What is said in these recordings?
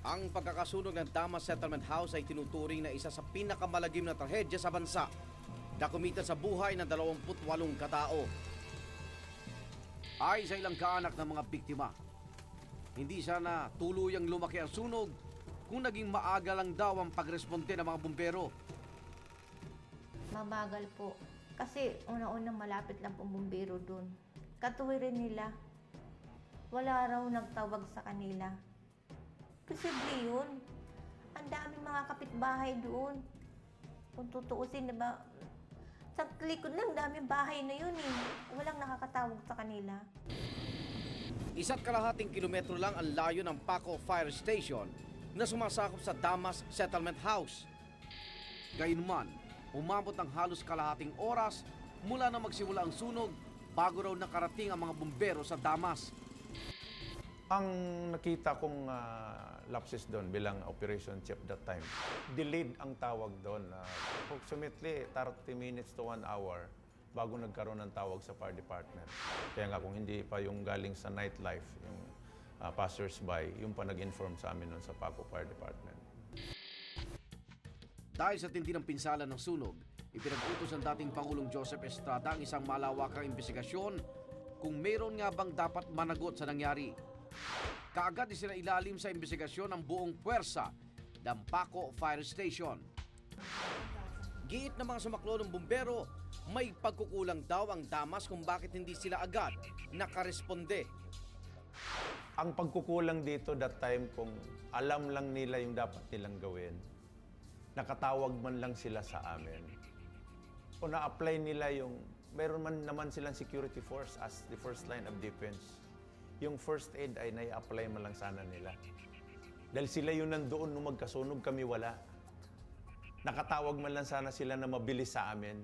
Ang pagkakasunog ng Damas Settlement House ay tinuturing na isa sa pinakamalagim na trahedya sa bansa na kumita sa buhay ng 28 katao. Ay sa ilang kaanak ng mga biktima, hindi sana tuluyang lumaki ang sunog kung naging maaga lang daw ang pagresponde ng mga bumbero. Mabagal po. Kasi una-unang malapit lang pong bumbero doon. Katuwirin nila. Wala raw nagtawag sa kanila. Posible yun. Ang daming mga kapitbahay doon. Kung tutuusin, diba? Sa likod lang, daming bahay na yun eh. Walang nakakatawag sa kanila. 1.5 kilometro lang ang layo ng Paco Fire Station na sumasakop sa Damas Settlement House. Gayunman, umabot ng halos kalahating oras mula na magsimula ang sunog bago raw nakarating ang mga bumbero sa Damas. Ang nakita kong lapses doon bilang operation chief that time, delayed ang tawag doon. Approximately 30 minutes to 1 hour bago nagkaroon ng tawag sa fire department. Kaya nga kung hindi pa yung galing sa nightlife, yung passers-by, yung pa nag-inform sa amin noon sa Paco Fire Department. Dahil sa tindi ng pinsala ng sunog, ipinag-utos ng dating Pangulong Joseph Estrada ang isang malawakang investigasyon kung mayroon nga bang dapat managot sa nangyari. Kaagad isinailalim sa investigasyon ng buong puwersa ng Paco Fire Station. Giit ng mga sumaklo ng bumbero, may pagkukulang daw ang Damas kung bakit hindi sila agad nakaresponde. Ang pagkukulang dito that time kung alam lang nila yung dapat nilang gawin, nakatawag man lang sila sa amin. O na-apply nila yung, mayroon man naman silang security force as the first line of defense. Yung first aid ay nai-apply man lang sana nila. Dahil sila yung nandoon nung magkasunog, kami wala. Nakatawag man lang sana sila na mabilis sa amin.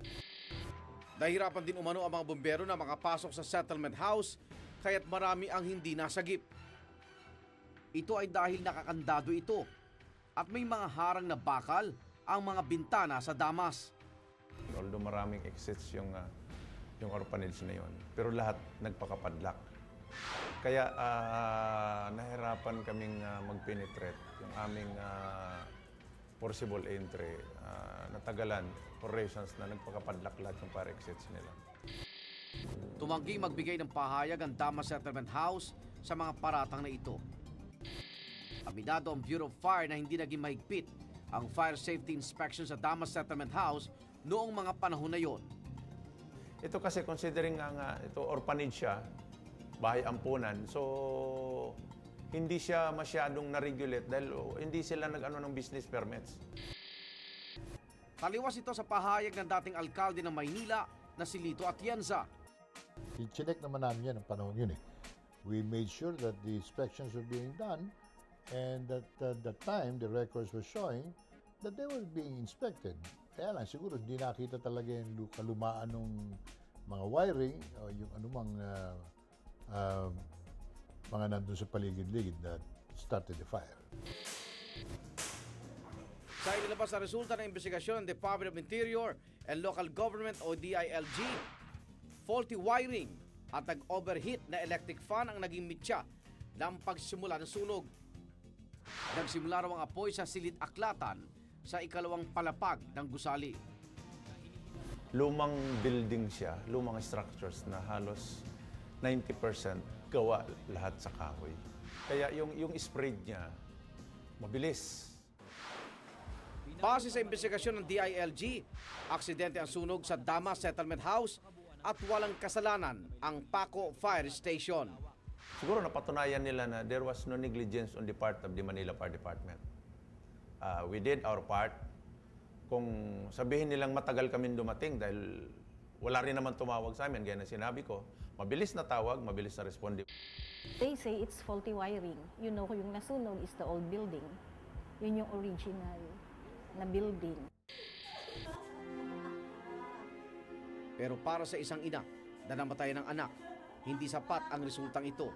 Nahirapan din umano ang mga bumbero na makapasok sa settlement house kaya't marami ang hindi nasagip. Ito ay dahil nakakandado ito at may mga harang na bakal ang mga bintana sa Damas. Although maraming exits yung orphanage na yun, pero lahat nagpakapadlock. Kaya nahirapan kaming mag-penetrate yung aming forcible entry. Natagalan for reasons na nagpakapadlock lahat yung fire exits nila. Tumanggi magbigay ng pahayag ang Damas Settlement House sa mga paratang na ito. Aminado ang Bureau of Fire na hindi naging mahigpit ang fire safety inspection sa Damas Settlement House noong mga panahon na yon. Ito kasi considering nga ito orphanage siya, bahay ampunan, so hindi siya masyadong na-regulate dahil hindi sila nag-ano ng business permits. Taliwas ito sa pahayag ng dating alkalde ng Maynila na si Lito Atienza. I-check naman namin yan ang panahon yun eh. We made sure that the inspections were being done and that that time the records were showing that they were being inspected. Kaya lang siguro hindi nakita talaga yung kalumaan ng mga wiring o yung anumang mga nandun sa paligid-ligid that started the fire. Sa inilabas na resulta ng investigasyon ng Department of Interior and Local Government o DILG, faulty wiring at nag-overheat na electric fan ang naging mitya ng pagsimula ng sunog. Nagsimula raw ang apoy sa Silid Aklatan sa ikalawang palapag ng gusali. Lumang building siya, lumang structures na halos 90% gawa lahat sa kahoy. Kaya yung spread niya, mabilis. Base sa investigasyon ng DILG, aksidente ang sunog sa Damas Settlement House at walang kasalanan ang Paco Fire Station. Siguro napatunayan nila na there was no negligence on the part of the Manila Fire Department. We did our part. Kung sabihin nilang matagal kami dumating dahil wala rin naman tumawag sa amin, gaya na sinabi ko, mabilis na tawag, mabilis na responde. They say it's faulty wiring. You know, yung nasunog is the old building. Yun yung original na building. Pero para sa isang ina na namatay ng anak, hindi sapat ang resultang ito.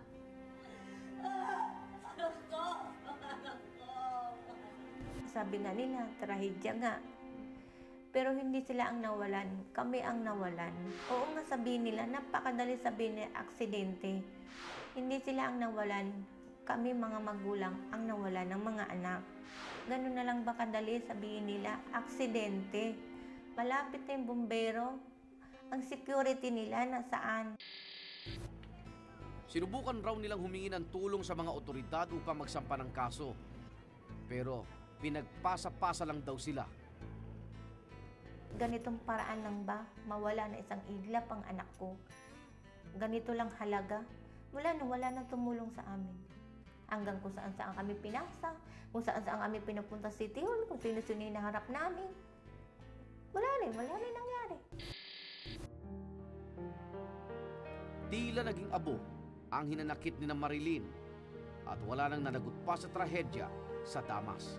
Sabi nga nila, trahedya nga. Pero hindi sila ang nawalan, kami ang nawalan. Oo nga sabihin nila, napakadali sabihin na aksidente. Hindi sila ang nawalan, kami mga magulang ang nawala ng mga anak. Ganun na lang ba kadali sabihin nila, aksidente. Malapit na yung bumbero, ang security nila nasaan? Sinubukan raw nilang humingi ng tulong sa mga otoridad upang magsampa ng kaso. Pero pinagpasa-pasa lang daw sila. Ganitong paraan lang ba mawala na isang iglap ang anak ko? Ganito lang halaga? Wala nang tumulong sa amin. Hanggang kung saan-saan kami pinasa, kung saan-saan kami pinapunta sa City Hall, kung sino-sino yung naharap namin. Wala rin nangyari. Tila naging abo ang hinanakit ni na Marilyn at wala nang nanagot pa sa trahedya sa Damas.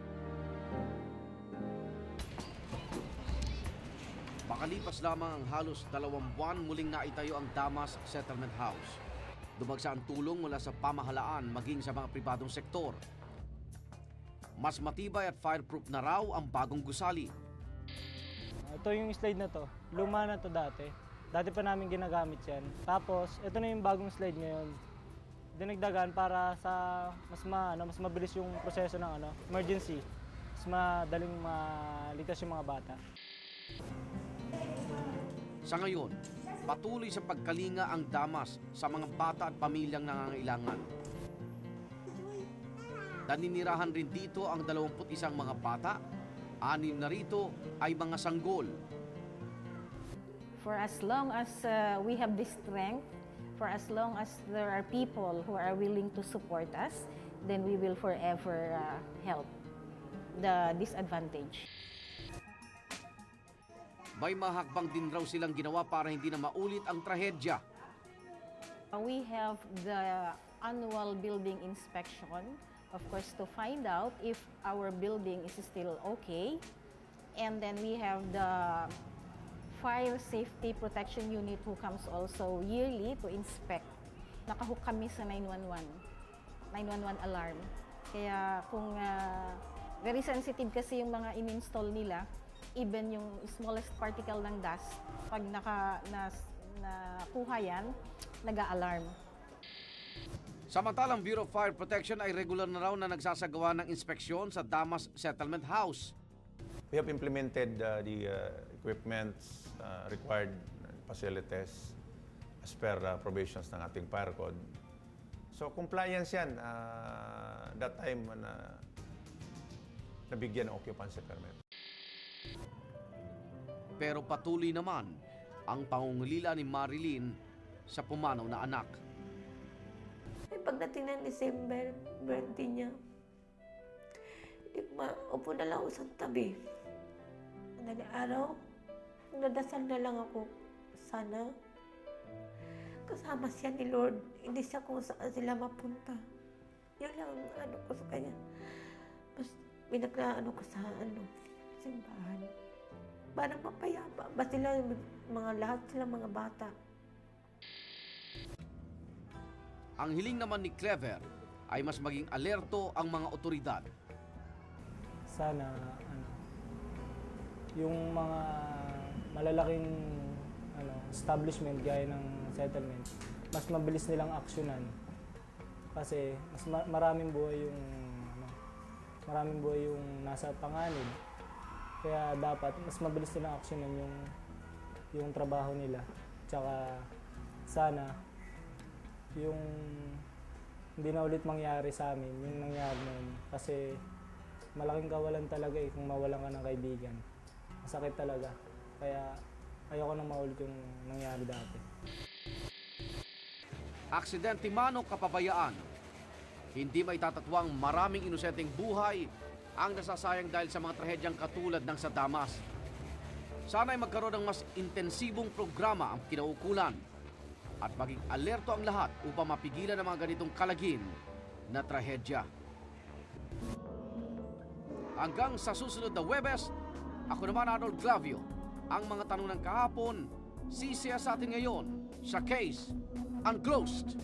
Makalipas lamang ang halos 2 buwan, muling naitayo ang Damas Settlement House. Dumagsa ang tulong mula sa pamahalaan maging sa mga pribadong sektor. Mas matibay at fireproof na raw ang bagong gusali. Ito yung slide na to. Luma na to dati. Dati pa namin ginagamit yan. Tapos, ito na yung bagong slide ngayon. Dinagdagan para sa mas mabilis yung proseso ng emergency. Mas madaling maligtas yung mga bata. Sa ngayon, patuloy sa pagkalinga ang Damas sa mga bata at pamilyang nangangailangan. Naninirahan rin dito ang 21 mga bata, 6 na rito ay mga sanggol. For as long as we have this strength, for as long as there are people who are willing to support us, then we will forever help the disadvantaged. May mahakbang din raw silang ginawa para hindi na maulit ang trahedya. We have the annual building inspection, of course, to find out if our building is still okay. And then we have the Fire Safety Protection Unit who comes also yearly to inspect. Nakahook kami sa 911 alarm. Kaya kung very sensitive kasi yung mga in-install nila, even yung smallest particle ng dust, pag nakuha yan, nag-a-alarm. Samantalang Bureau of Fire Protection ay regular na raw na nagsasagawa ng inspeksyon sa Damas Settlement House. We have implemented the equipments, required facilities as per provisions ng ating fire code. So compliance yan that time na nabigyan ng occupancy permit. Pero patuloy naman ang pangungulila ni Marilyn sa pumanaw na anak. Ay, pagdating ng December, birthday niya, maupo na lang ako sa tabi. Madaling araw, nadasal na lang ako. Sana kasama siya ni Lord. Hindi siya kung saan sila mapunta. Yun lang ang ko sa kanya. Mas binaglaano ko sa simbahan. Parang mapayapa. Ba sila, lahat sila mga bata. Ang hiling naman ni Clever ay mas maging alerto ang mga otoridad. Sana yung mga malalaking establishment gaya ng settlement, mas mabilis nilang aksyonan. Kasi mas maraming buhay yung nasa panganib. Kaya dapat mas mabilis nilang aksyonan yung trabaho nila. Tsaka sana yung hindi na ulit mangyari sa amin, yung nangyari noon. Kasi malaking kawalan talaga kung mawalan ka ng kaibigan. Masakit talaga. Kaya ayoko nang maulit yung nangyari dati. Aksidente man o kapabayaan, hindi maitatatuwang maraming inosenteng buhay ang nasasayang dahil sa mga trahedyang katulad ng sa Damas. Sana ay magkaroon ng mas intensibong programa ang kinaukulan at maging alerto ang lahat upang mapigilan ang mga ganitong kalagin na trahedya. Hanggang sa susunod na Huwebes, ako naman Arnold Clavio. Ang mga tanong ng kahapon, sisiya sa atin ngayon sa Case Unclosed.